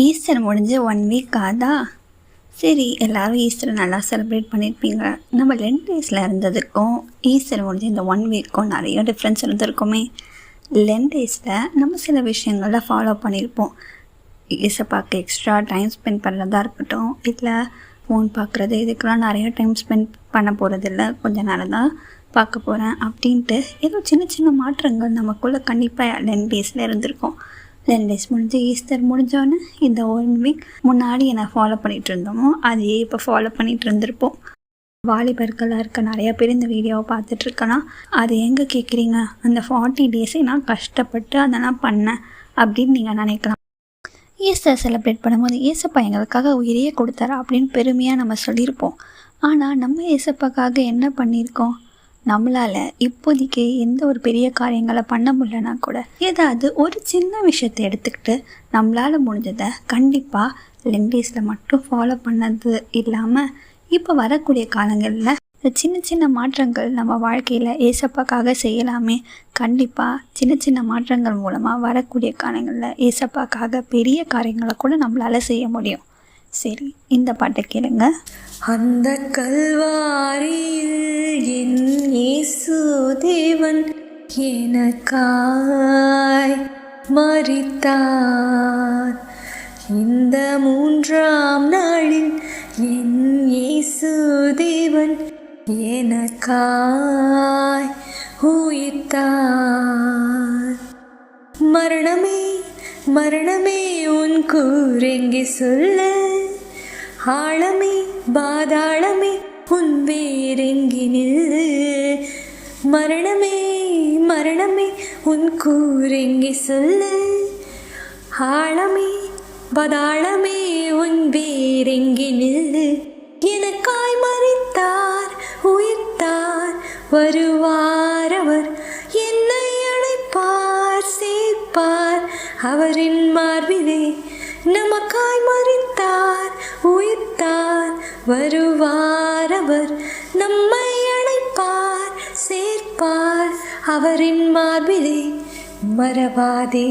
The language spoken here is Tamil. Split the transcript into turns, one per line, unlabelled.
ஈஸ்டர் முடிஞ்சு 1 வீக் ஆதா. சரி, எல்லோரும் ஈஸ்டரை நல்லா செலிப்ரேட் பண்ணியிருப்பீங்க. நம்ம 2 டேஸில் இருந்ததுக்கும் ஈஸ்டர் முடிஞ்சு இந்த 1 வீக்கும் நிறைய டிஃப்ரென்ஸ் இருந்திருக்குமே. 2 டேஸில் நம்ம சில விஷயங்களில் ஃபாலோ பண்ணியிருப்போம். இசப்பாக்கு எக்ஸ்ட்ரா டைம் ஸ்பெண்ட் பண்ணுறதா இருக்கட்டும், இல்லை ஃபோன் பார்க்குறது, இதுக்கெலாம் நிறைய டைம் ஸ்பெண்ட் பண்ண போகிறதில்ல, கொஞ்சம் நேரம் தான் பார்க்க போகிறேன் அப்படின்ட்டு ஏதோ சின்ன சின்ன மாற்றங்கள் நமக்குள்ளே கண்டிப்பாக 2 டேஸில் இருந்திருக்கும். 2 டேஸ் முடிஞ்சு ஈஸ்டர் முடிஞ்சோன்னே இந்த 1 வீக் முன்னாடி என்ன ஃபாலோ பண்ணிகிட்டு இருந்தோமோ அதையே இப்போ ஃபாலோ பண்ணிகிட்டு இருந்திருப்போம். வாலிபர்களாக இருக்க நிறையா பேர் இந்த வீடியோவை பார்த்துட்ருக்கலாம். அது எங்கே கேட்குறீங்க, அந்த 40 டேஸை நான் கஷ்டப்பட்டு அதை நான் பண்ணேன் அப்படின்னு நீங்கள் நினைக்கலாம். ஈஸ்டர் செலிப்ரேட் பண்ணும்போது ஏசப்பா எங்களுக்காக உயிரையே கொடுத்தாரா அப்படின்னு பெருமையாக நம்ம சொல்லியிருப்போம். ஆனால் நம்ம ஏசப்பாக்காக என்ன பண்ணியிருக்கோம்? நம்மளால் இப்போதைக்கு எந்த ஒரு பெரிய காரியங்களை பண்ண முடியலனா கூட ஏதாவது ஒரு சின்ன விஷயத்தை எடுத்துக்கிட்டு நம்மளால் முடிஞ்சதை கண்டிப்பாக 2 டேஸில் மட்டும் ஃபாலோ பண்ணது இல்லாமல் இப்போ வரக்கூடிய காலங்களில் சின்ன சின்ன மாற்றங்கள் நம்ம வாழ்க்கையில் ஏசப்பாக்காக செய்யலாமே. கண்டிப்பாக சின்ன சின்ன மாற்றங்கள் மூலமாக வரக்கூடிய காலங்களில் ஏசப்பாக்காக பெரிய காரியங்களை கூட நம்மளால் செய்ய முடியும். சரி, இந்த பாட்டை கேளுங்க.
அந்த கல்வாரியில் என் இயேசு தேவன் எனக்காய் மரித்தார். இந்த 3ஆம் நாளில் என் இயேசு தேவன் எனக்காய் உயிர்த்தார். மரணமே மரணமே உன் கூரெங்கே சொல்ல, ஆழமே பாதாளமே உன் வேரெங்கி நில்லு. மரணமே மரணமே உன் கூரெங்கே சொல்ல, ஆழமே பாதாளமே உன் வேரெங்கி நில்லு. எனக்காய் மரித்தார் உயிர்த்தார், வருவார் அவர் என்னை அழைப்பார் சேர்ப்பார் அவரின் மார்பிலே. நமக்காய் மரித்தார் உயிர்த்தார், வருவார் அவர் நம்மை அழைப்பார் சேர்ப்பார் அவரின் மார்பிலே. மறவாதே.